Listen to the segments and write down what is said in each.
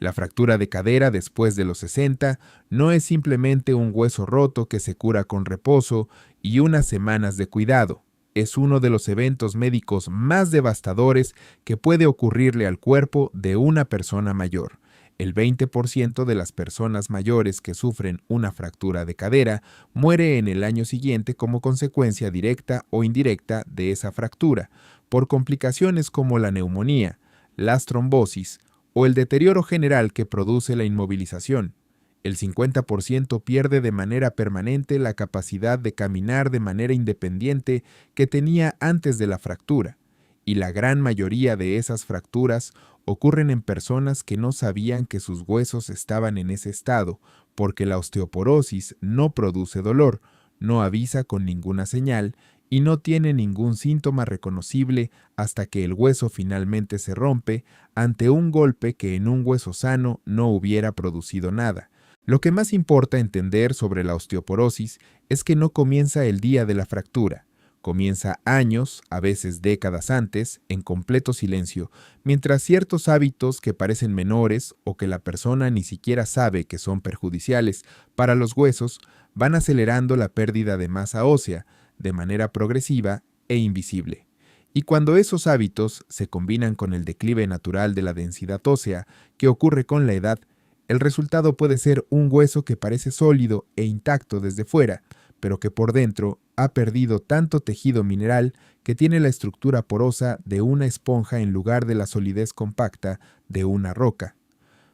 La fractura de cadera después de los 60 no es simplemente un hueso roto que se cura con reposo y unas semanas de cuidado. Es uno de los eventos médicos más devastadores que puede ocurrirle al cuerpo de una persona mayor. El 20% de las personas mayores que sufren una fractura de cadera muere en el año siguiente como consecuencia directa o indirecta de esa fractura, por complicaciones como la neumonía, las trombosis o el deterioro general que produce la inmovilización. El 50% pierde de manera permanente la capacidad de caminar de manera independiente que tenía antes de la fractura, y la gran mayoría de esas fracturas ocurren en personas que no sabían que sus huesos estaban en ese estado, porque la osteoporosis no produce dolor, no avisa con ninguna señal y no tiene ningún síntoma reconocible hasta que el hueso finalmente se rompe ante un golpe que en un hueso sano no hubiera producido nada. Lo que más importa entender sobre la osteoporosis es que no comienza el día de la fractura. Comienza años, a veces décadas antes, en completo silencio, mientras ciertos hábitos que parecen menores o que la persona ni siquiera sabe que son perjudiciales para los huesos van acelerando la pérdida de masa ósea de manera progresiva e invisible. Y cuando esos hábitos se combinan con el declive natural de la densidad ósea que ocurre con la edad, el resultado puede ser un hueso que parece sólido e intacto desde fuera, pero que por dentro ha perdido tanto tejido mineral que tiene la estructura porosa de una esponja en lugar de la solidez compacta de una roca.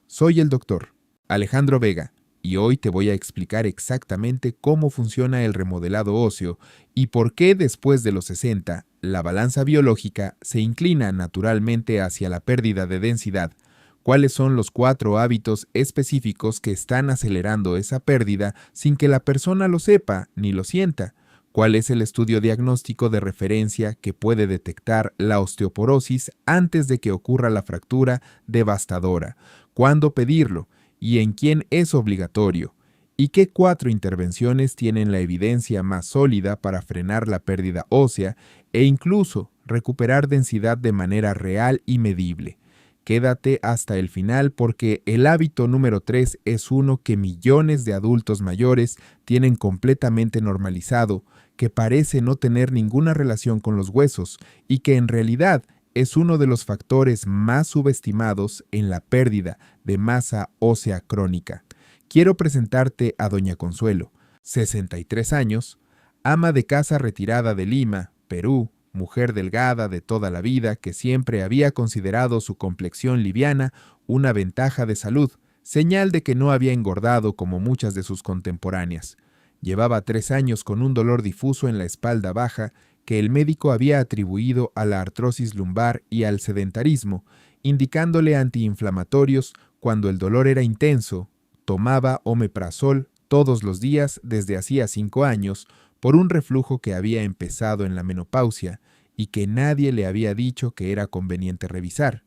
Soy el doctor Alejandro Vega y hoy te voy a explicar exactamente cómo funciona el remodelado óseo y por qué después de los 60 la balanza biológica se inclina naturalmente hacia la pérdida de densidad. ¿Cuáles son los 4 hábitos específicos que están acelerando esa pérdida sin que la persona lo sepa ni lo sienta? ¿Cuál es el estudio diagnóstico de referencia que puede detectar la osteoporosis antes de que ocurra la fractura devastadora? ¿Cuándo pedirlo? ¿Y en quién es obligatorio? ¿Y qué 4 intervenciones tienen la evidencia más sólida para frenar la pérdida ósea e incluso recuperar densidad de manera real y medible? Quédate hasta el final porque el hábito número 3 es uno que millones de adultos mayores tienen completamente normalizado, que parece no tener ninguna relación con los huesos y que en realidad es uno de los factores más subestimados en la pérdida de masa ósea crónica. Quiero presentarte a Doña Consuelo, 63 años, ama de casa retirada de Lima, Perú, mujer delgada de toda la vida que siempre había considerado su complexión liviana una ventaja de salud, señal de que no había engordado como muchas de sus contemporáneas. Llevaba 3 años con un dolor difuso en la espalda baja que el médico había atribuido a la artrosis lumbar y al sedentarismo, indicándole antiinflamatorios cuando el dolor era intenso. Tomaba omeprazol todos los días desde hacía 5 años, por un reflujo que había empezado en la menopausia y que nadie le había dicho que era conveniente revisar.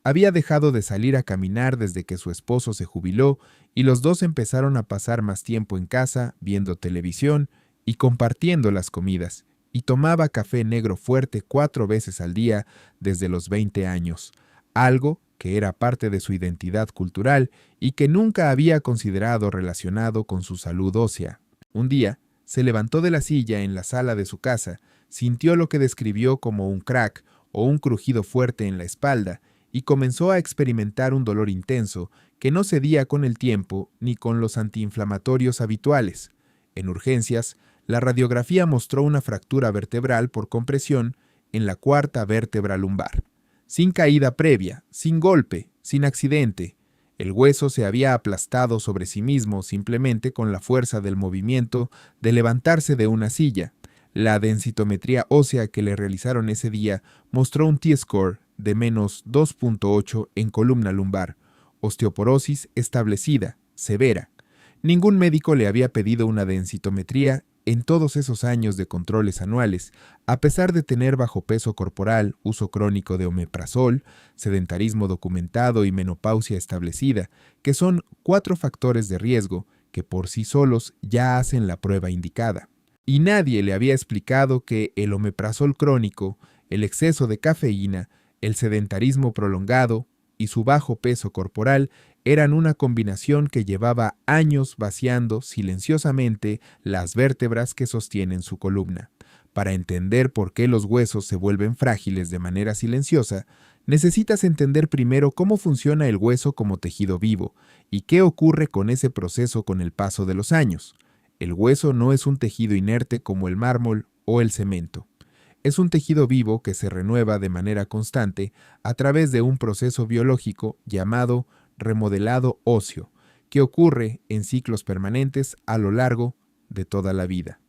Había dejado de salir a caminar desde que su esposo se jubiló y los dos empezaron a pasar más tiempo en casa viendo televisión y compartiendo las comidas, y tomaba café negro fuerte 4 veces al día desde los 20 años, algo que era parte de su identidad cultural y que nunca había considerado relacionado con su salud ósea. Un día, se levantó de la silla en la sala de su casa, sintió lo que describió como un crack o un crujido fuerte en la espalda y comenzó a experimentar un dolor intenso que no cedía con el tiempo ni con los antiinflamatorios habituales. En urgencias, la radiografía mostró una fractura vertebral por compresión en la 4ª vértebra lumbar. Sin caída previa, sin golpe, sin accidente. El hueso se había aplastado sobre sí mismo simplemente con la fuerza del movimiento de levantarse de una silla. La densitometría ósea que le realizaron ese día mostró un T-score de menos 2.8 en columna lumbar, osteoporosis establecida, severa. Ningún médico le había pedido una densitometría en todos esos años de controles anuales, a pesar de tener bajo peso corporal, uso crónico de omeprazol, sedentarismo documentado y menopausia establecida, que son 4 factores de riesgo que por sí solos ya hacen la prueba indicada. Y nadie le había explicado que el omeprazol crónico, el exceso de cafeína, el sedentarismo prolongado y su bajo peso corporal eran una combinación que llevaba años vaciando silenciosamente las vértebras que sostienen su columna. Para entender por qué los huesos se vuelven frágiles de manera silenciosa, necesitas entender primero cómo funciona el hueso como tejido vivo y qué ocurre con ese proceso con el paso de los años. El hueso no es un tejido inerte como el mármol o el cemento. Es un tejido vivo que se renueva de manera constante a través de un proceso biológico llamado remodelado óseo, que ocurre en ciclos permanentes a lo largo de toda la vida.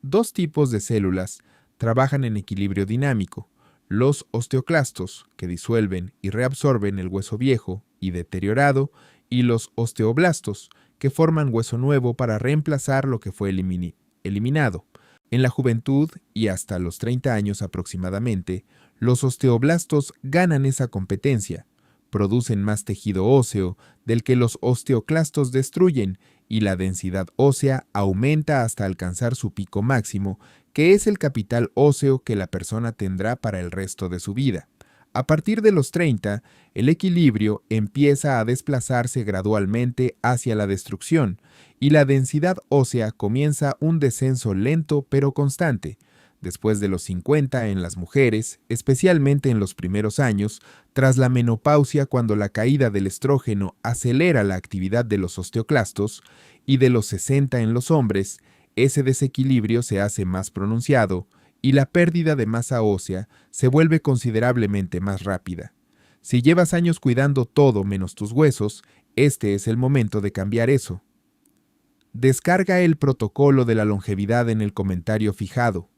Dos tipos de células trabajan en equilibrio dinámico: los osteoclastos, que disuelven y reabsorben el hueso viejo y deteriorado, y los osteoblastos, que forman hueso nuevo para reemplazar lo que fue eliminado. En la juventud y hasta los 30 años aproximadamente, los osteoblastos ganan esa competencia, producen más tejido óseo del que los osteoclastos destruyen y la densidad ósea aumenta hasta alcanzar su pico máximo, que es el capital óseo que la persona tendrá para el resto de su vida. A partir de los 30, el equilibrio empieza a desplazarse gradualmente hacia la destrucción y la densidad ósea comienza un descenso lento pero constante. Después de los 50 en las mujeres, especialmente en los primeros años, tras la menopausia, cuando la caída del estrógeno acelera la actividad de los osteoclastos, y de los 60 en los hombres, ese desequilibrio se hace más pronunciado y la pérdida de masa ósea se vuelve considerablemente más rápida. Si llevas años cuidando todo menos tus huesos, este es el momento de cambiar eso. Descarga el protocolo de la longevidad en el comentario fijado.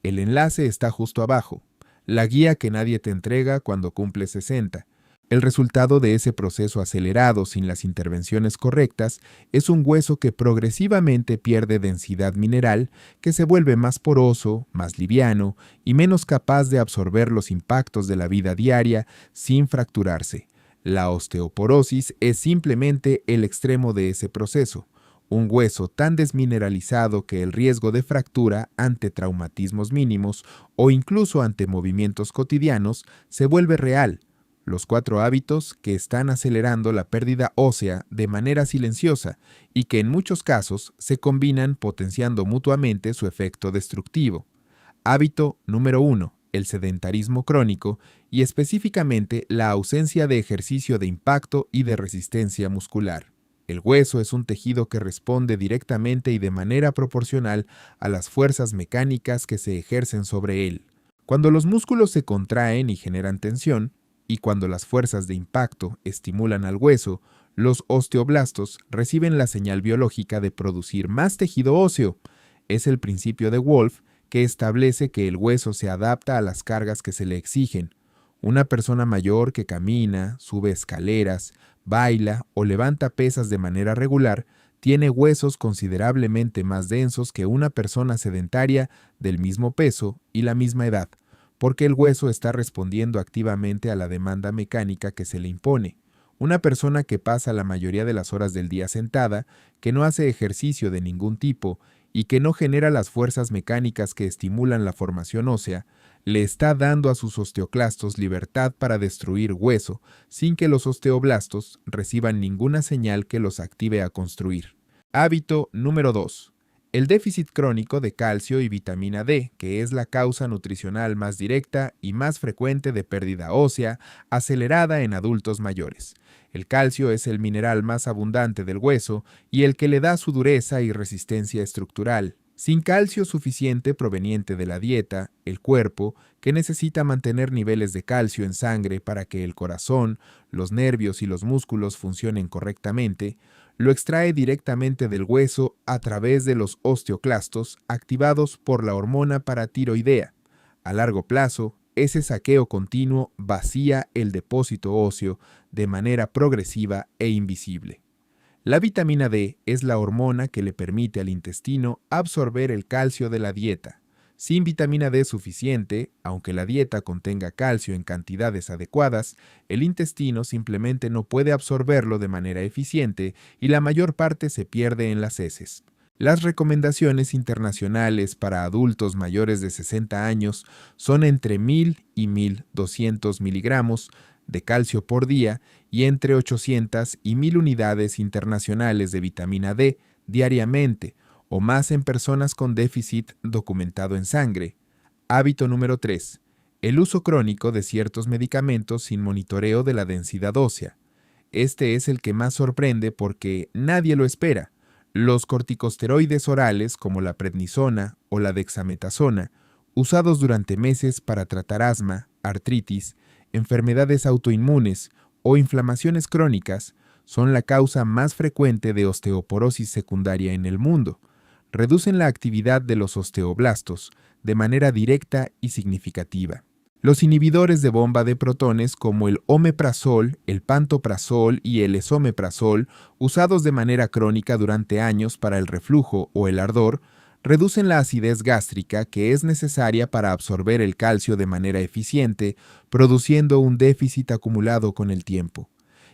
El enlace está justo abajo, la guía que nadie te entrega cuando cumples 60. El resultado de ese proceso acelerado sin las intervenciones correctas es un hueso que progresivamente pierde densidad mineral, que se vuelve más poroso, más liviano y menos capaz de absorber los impactos de la vida diaria sin fracturarse. La osteoporosis es simplemente el extremo de ese proceso. Un hueso tan desmineralizado que el riesgo de fractura ante traumatismos mínimos o incluso ante movimientos cotidianos se vuelve real. Los 4 hábitos que están acelerando la pérdida ósea de manera silenciosa y que en muchos casos se combinan potenciando mutuamente su efecto destructivo. Hábito número 1. El sedentarismo crónico y específicamente la ausencia de ejercicio de impacto y de resistencia muscular. El hueso es un tejido que responde directamente y de manera proporcional a las fuerzas mecánicas que se ejercen sobre él. Cuando los músculos se contraen y generan tensión, y cuando las fuerzas de impacto estimulan al hueso, los osteoblastos reciben la señal biológica de producir más tejido óseo. Es el principio de Wolff que establece que el hueso se adapta a las cargas que se le exigen. Una persona mayor que camina, sube escaleras, baila o levanta pesas de manera regular tiene huesos considerablemente más densos que una persona sedentaria del mismo peso y la misma edad, porque el hueso está respondiendo activamente a la demanda mecánica que se le impone. Una persona que pasa la mayoría de las horas del día sentada, que no hace ejercicio de ningún tipo y que no genera las fuerzas mecánicas que estimulan la formación ósea, le está dando a sus osteoclastos libertad para destruir hueso sin que los osteoblastos reciban ninguna señal que los active a construir. Hábito número 2. El déficit crónico de calcio y vitamina D, que es la causa nutricional más directa y más frecuente de pérdida ósea acelerada en adultos mayores. El calcio es el mineral más abundante del hueso y el que le da su dureza y resistencia estructural. Sin calcio suficiente proveniente de la dieta, el cuerpo, que necesita mantener niveles de calcio en sangre para que el corazón, los nervios y los músculos funcionen correctamente, lo extrae directamente del hueso a través de los osteoclastos activados por la hormona paratiroidea. A largo plazo, ese saqueo continuo vacía el depósito óseo de manera progresiva e invisible. La vitamina D es la hormona que le permite al intestino absorber el calcio de la dieta. Sin vitamina D suficiente, aunque la dieta contenga calcio en cantidades adecuadas, el intestino simplemente no puede absorberlo de manera eficiente y la mayor parte se pierde en las heces. Las recomendaciones internacionales para adultos mayores de 60 años son entre 1000 y 1200 miligramos de calcio por día y entre 800 y 1000 unidades internacionales de vitamina D diariamente, o más en personas con déficit documentado en sangre. Hábito número 3. El uso crónico de ciertos medicamentos sin monitoreo de la densidad ósea. Este es el que más sorprende porque nadie lo espera. Los corticosteroides orales como la prednisona o la dexametasona, usados durante meses para tratar asma, artritis, enfermedades autoinmunes o inflamaciones crónicas, son la causa más frecuente de osteoporosis secundaria en el mundo. Reducen la actividad de los osteoblastos de manera directa y significativa. Los inhibidores de bomba de protones como el omeprazol, el pantoprazol y el esomeprazol, usados de manera crónica durante años para el reflujo o el ardor, reducen la acidez gástrica que es necesaria para absorber el calcio de manera eficiente, produciendo un déficit acumulado con el tiempo.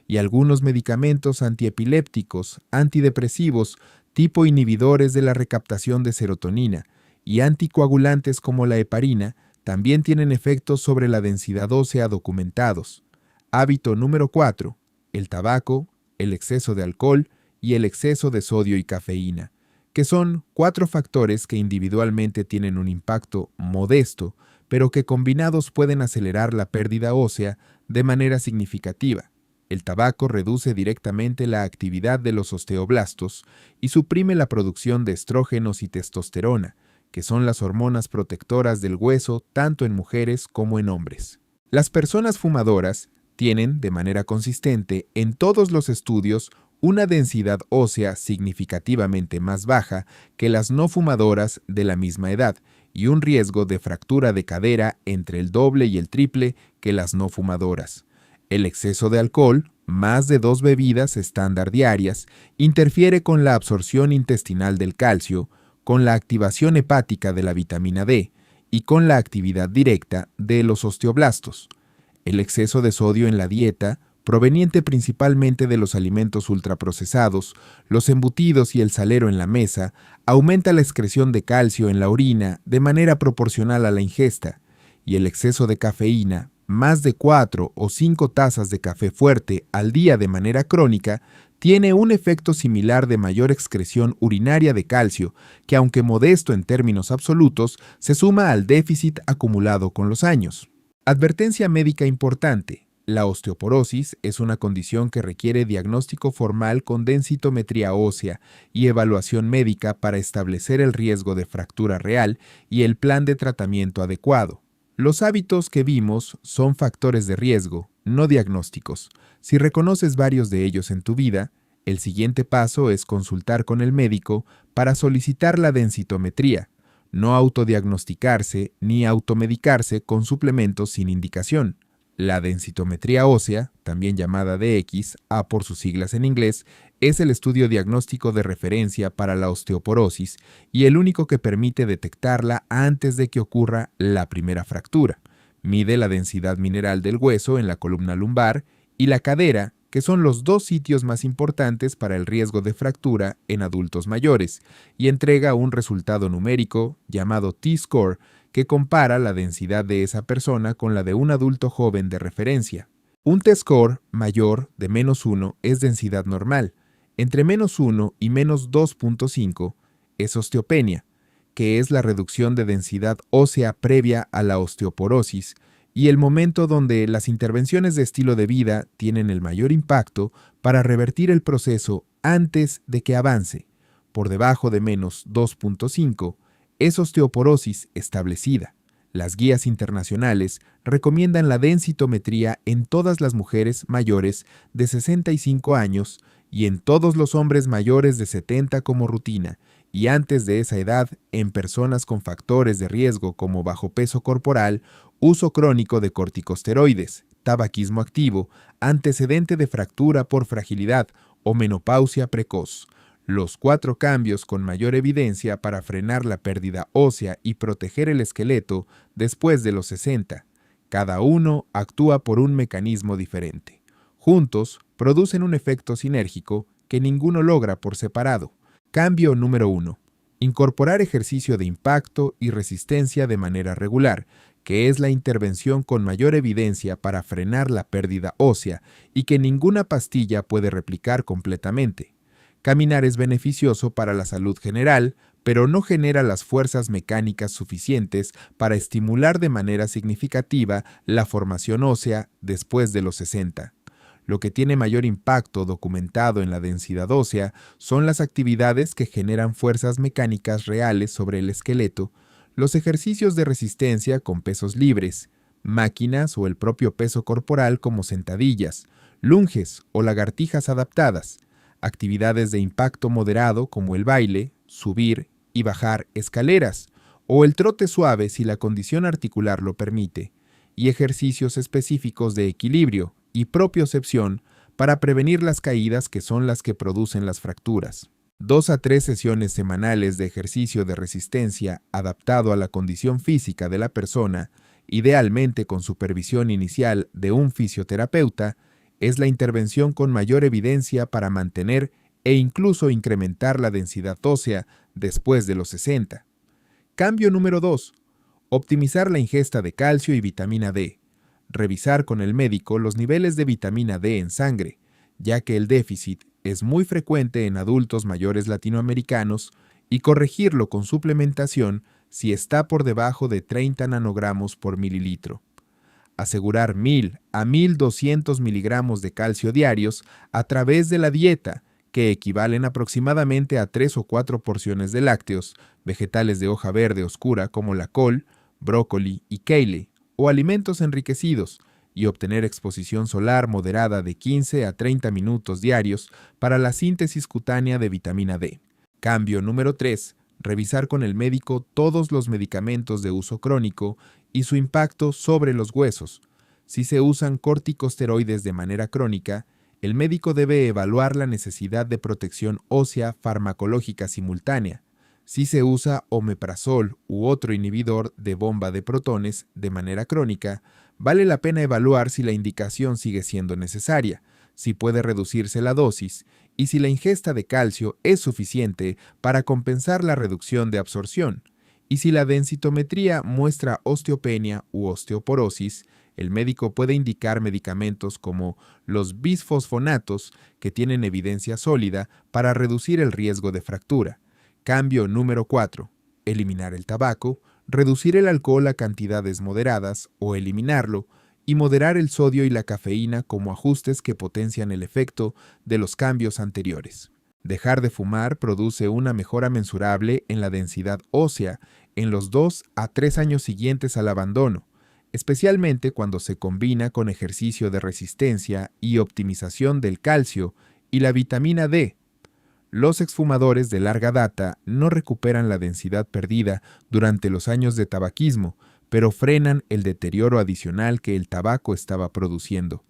Y algunos medicamentos antiepilépticos, antidepresivos, tipo inhibidores de la recaptación de serotonina, y anticoagulantes como la heparina, también tienen efectos sobre la densidad ósea documentados. Hábito número 4. El tabaco, el exceso de alcohol y el exceso de sodio y cafeína, que son 4 factores que individualmente tienen un impacto modesto, pero que combinados pueden acelerar la pérdida ósea de manera significativa. El tabaco reduce directamente la actividad de los osteoblastos y suprime la producción de estrógenos y testosterona, que son las hormonas protectoras del hueso tanto en mujeres como en hombres. Las personas fumadoras tienen, de manera consistente, en todos los estudios, una densidad ósea significativamente más baja que las no fumadoras de la misma edad y un riesgo de fractura de cadera entre el doble y el triple que las no fumadoras. El exceso de alcohol, más de 2 bebidas estándar diarias, interfiere con la absorción intestinal del calcio, con la activación hepática de la vitamina D y con la actividad directa de los osteoblastos. El exceso de sodio en la dieta, proveniente principalmente de los alimentos ultraprocesados, los embutidos y el salero en la mesa, aumenta la excreción de calcio en la orina de manera proporcional a la ingesta, y el exceso de cafeína, más de 4 o 5 tazas de café fuerte al día de manera crónica, tiene un efecto similar de mayor excreción urinaria de calcio, que aunque modesto en términos absolutos, se suma al déficit acumulado con los años. Advertencia médica importante. La osteoporosis es una condición que requiere diagnóstico formal con densitometría ósea y evaluación médica para establecer el riesgo de fractura real y el plan de tratamiento adecuado. Los hábitos que vimos son factores de riesgo, no diagnósticos. Si reconoces varios de ellos en tu vida, el siguiente paso es consultar con el médico para solicitar la densitometría, no autodiagnosticarse ni automedicarse con suplementos sin indicación. La densitometría ósea, también llamada DX, por sus siglas en inglés, es el estudio diagnóstico de referencia para la osteoporosis y el único que permite detectarla antes de que ocurra la primera fractura. Mide la densidad mineral del hueso en la columna lumbar y la cadera, que son los 2 sitios más importantes para el riesgo de fractura en adultos mayores, y entrega un resultado numérico llamado T-score que compara la densidad de esa persona con la de un adulto joven de referencia. Un T-score mayor de -1 es densidad normal. Entre -1 y -2.5 es osteopenia, que es la reducción de densidad ósea previa a la osteoporosis, y el momento donde las intervenciones de estilo de vida tienen el mayor impacto para revertir el proceso antes de que avance. Por debajo de -2.5 es osteoporosis establecida. Las guías internacionales recomiendan la densitometría en todas las mujeres mayores de 65 años y en todos los hombres mayores de 70 como rutina, y antes de esa edad en personas con factores de riesgo como bajo peso corporal, uso crónico de corticosteroides, tabaquismo activo, antecedente de fractura por fragilidad o menopausia precoz. Los 4 cambios con mayor evidencia para frenar la pérdida ósea y proteger el esqueleto después de los 60. Cada uno actúa por un mecanismo diferente. Juntos, producen un efecto sinérgico que ninguno logra por separado. Cambio número 1. Incorporar ejercicio de impacto y resistencia de manera regular, que es la intervención con mayor evidencia para frenar la pérdida ósea y que ninguna pastilla puede replicar completamente. Caminar es beneficioso para la salud general, pero no genera las fuerzas mecánicas suficientes para estimular de manera significativa la formación ósea después de los 60. Lo que tiene mayor impacto documentado en la densidad ósea son las actividades que generan fuerzas mecánicas reales sobre el esqueleto, los ejercicios de resistencia con pesos libres, máquinas o el propio peso corporal como sentadillas, lunges o lagartijas adaptadas, actividades de impacto moderado como el baile, subir y bajar escaleras, o el trote suave si la condición articular lo permite, y ejercicios específicos de equilibrio y propiocepción para prevenir las caídas que son las que producen las fracturas. 2 a 3 sesiones semanales de ejercicio de resistencia adaptado a la condición física de la persona, idealmente con supervisión inicial de un fisioterapeuta, es la intervención con mayor evidencia para mantener e incluso incrementar la densidad ósea después de los 60. Cambio número 2. Optimizar la ingesta de calcio y vitamina D. Revisar con el médico los niveles de vitamina D en sangre, ya que el déficit es muy frecuente en adultos mayores latinoamericanos, y corregirlo con suplementación si está por debajo de 30 nanogramos por mililitro. Asegurar 1000 a 1200 miligramos de calcio diarios a través de la dieta, que equivalen aproximadamente a 3 o 4 porciones de lácteos, vegetales de hoja verde oscura como la col, brócoli y kale, o alimentos enriquecidos, y obtener exposición solar moderada de 15 a 30 minutos diarios para la síntesis cutánea de vitamina D. Cambio número 3. Revisar con el médico todos los medicamentos de uso crónico y su impacto sobre los huesos. Si se usan corticosteroides de manera crónica, el médico debe evaluar la necesidad de protección ósea farmacológica simultánea. Si se usa omeprazol u otro inhibidor de bomba de protones de manera crónica, vale la pena evaluar si la indicación sigue siendo necesaria, si puede reducirse la dosis y si la ingesta de calcio es suficiente para compensar la reducción de absorción. Y si la densitometría muestra osteopenia u osteoporosis, el médico puede indicar medicamentos como los bisfosfonatos, que tienen evidencia sólida para reducir el riesgo de fractura. Cambio número 4. Eliminar el tabaco, reducir el alcohol a cantidades moderadas o eliminarlo, y moderar el sodio y la cafeína como ajustes que potencian el efecto de los cambios anteriores. Dejar de fumar produce una mejora mensurable en la densidad ósea en los 2 a 3 años siguientes al abandono, especialmente cuando se combina con ejercicio de resistencia y optimización del calcio y la vitamina D. Los exfumadores de larga data no recuperan la densidad perdida durante los años de tabaquismo, pero frenan el deterioro adicional que el tabaco estaba produciendo.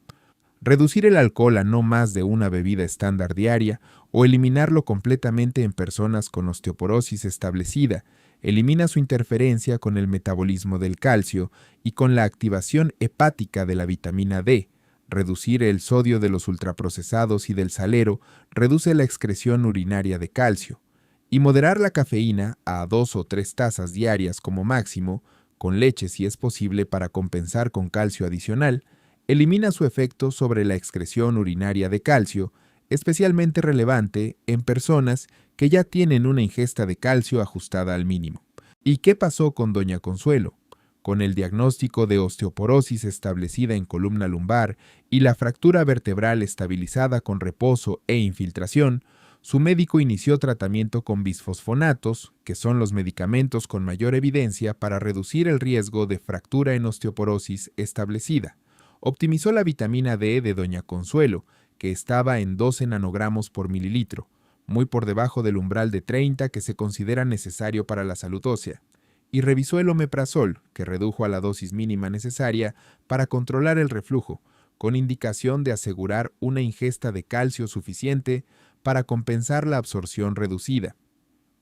Reducir el alcohol a no más de una bebida estándar diaria o eliminarlo completamente en personas con osteoporosis establecida elimina su interferencia con el metabolismo del calcio y con la activación hepática de la vitamina D. Reducir el sodio de los ultraprocesados y del salero reduce la excreción urinaria de calcio. Y moderar la cafeína a 2 o 3 tazas diarias como máximo, con leche si es posible para compensar con calcio adicional, elimina su efecto sobre la excreción urinaria de calcio, especialmente relevante en personas que ya tienen una ingesta de calcio ajustada al mínimo. ¿Y qué pasó con doña Consuelo? Con el diagnóstico de osteoporosis establecida en columna lumbar y la fractura vertebral estabilizada con reposo e infiltración, su médico inició tratamiento con bisfosfonatos, que son los medicamentos con mayor evidencia para reducir el riesgo de fractura en osteoporosis establecida. Optimizó la vitamina D de doña Consuelo, que estaba en 12 nanogramos por mililitro, muy por debajo del umbral de 30 que se considera necesario para la salud ósea, y revisó el omeprazol, que redujo a la dosis mínima necesaria para controlar el reflujo, con indicación de asegurar una ingesta de calcio suficiente para compensar la absorción reducida.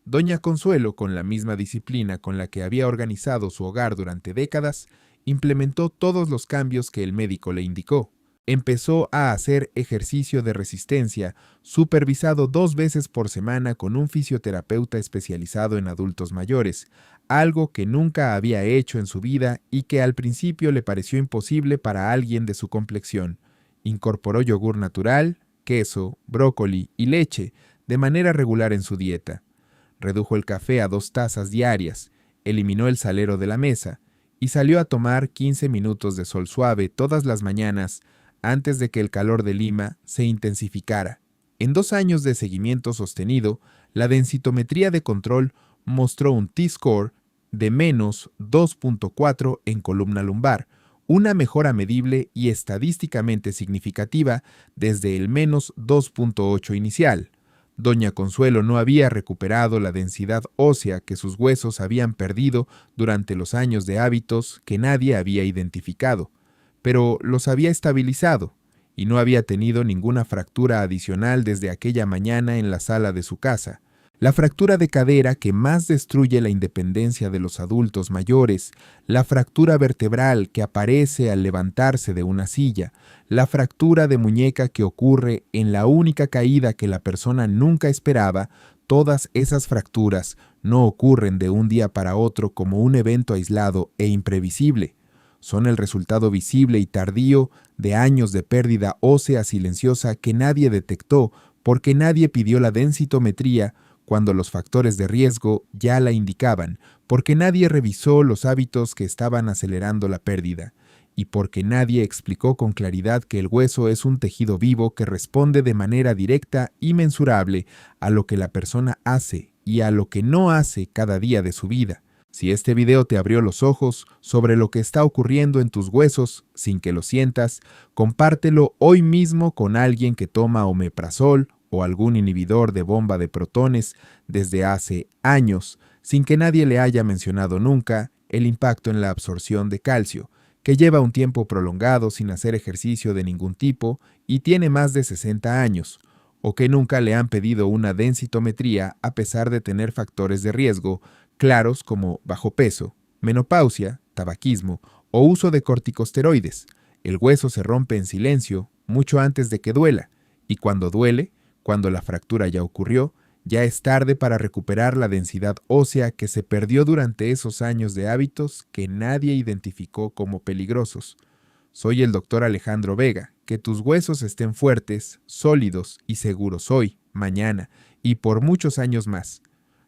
Doña Consuelo, con la misma disciplina con la que había organizado su hogar durante décadas, implementó todos los cambios que el médico le indicó. Empezó a hacer ejercicio de resistencia, supervisado 2 veces por semana con un fisioterapeuta especializado en adultos mayores, algo que nunca había hecho en su vida y que al principio le pareció imposible para alguien de su complexión. Incorporó yogur natural, queso, brócoli y leche de manera regular en su dieta. Redujo el café a 2 tazas diarias, eliminó el salero de la mesa y salió a tomar 15 minutos de sol suave todas las mañanas antes de que el calor de Lima se intensificara. En 2 años de seguimiento sostenido, la densitometría de control mostró un T-score de menos 2.4 en columna lumbar, una mejora medible y estadísticamente significativa desde el menos 2.8 inicial. Doña Consuelo no había recuperado la densidad ósea que sus huesos habían perdido durante los años de hábitos que nadie había identificado, pero los había estabilizado, y no había tenido ninguna fractura adicional desde aquella mañana en la sala de su casa. La fractura de cadera que más destruye la independencia de los adultos mayores, la fractura vertebral que aparece al levantarse de una silla, la fractura de muñeca que ocurre en la única caída que la persona nunca esperaba, todas esas fracturas no ocurren de un día para otro como un evento aislado e imprevisible. Son el resultado visible y tardío de años de pérdida ósea silenciosa que nadie detectó porque nadie pidió la densitometría cuando los factores de riesgo ya la indicaban, porque nadie revisó los hábitos que estaban acelerando la pérdida, y porque nadie explicó con claridad que el hueso es un tejido vivo que responde de manera directa y mensurable a lo que la persona hace y a lo que no hace cada día de su vida. Si este video te abrió los ojos sobre lo que está ocurriendo en tus huesos sin que lo sientas, compártelo hoy mismo con alguien que toma omeprazol o algún inhibidor de bomba de protones desde hace años, sin que nadie le haya mencionado nunca el impacto en la absorción de calcio, que lleva un tiempo prolongado sin hacer ejercicio de ningún tipo y tiene más de 60 años, o que nunca le han pedido una densitometría a pesar de tener factores de riesgo claros como bajo peso, menopausia, tabaquismo o uso de corticosteroides. El hueso se rompe en silencio mucho antes de que duela, y cuando duele, cuando la fractura ya ocurrió, ya es tarde para recuperar la densidad ósea que se perdió durante esos años de hábitos que nadie identificó como peligrosos. Soy el doctor Alejandro Vega. Que tus huesos estén fuertes, sólidos y seguros hoy, mañana y por muchos años más.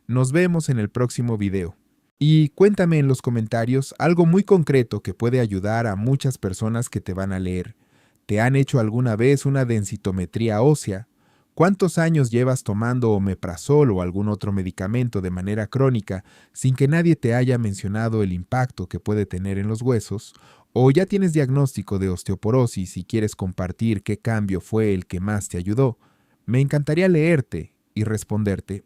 Nos vemos en el próximo video. Y cuéntame en los comentarios algo muy concreto que puede ayudar a muchas personas que te van a leer. ¿Te han hecho alguna vez una densitometría ósea? ¿Cuántos años llevas tomando omeprazol o algún otro medicamento de manera crónica sin que nadie te haya mencionado el impacto que puede tener en los huesos? ¿O ya tienes diagnóstico de osteoporosis y quieres compartir qué cambio fue el que más te ayudó? Me encantaría leerte y responderte.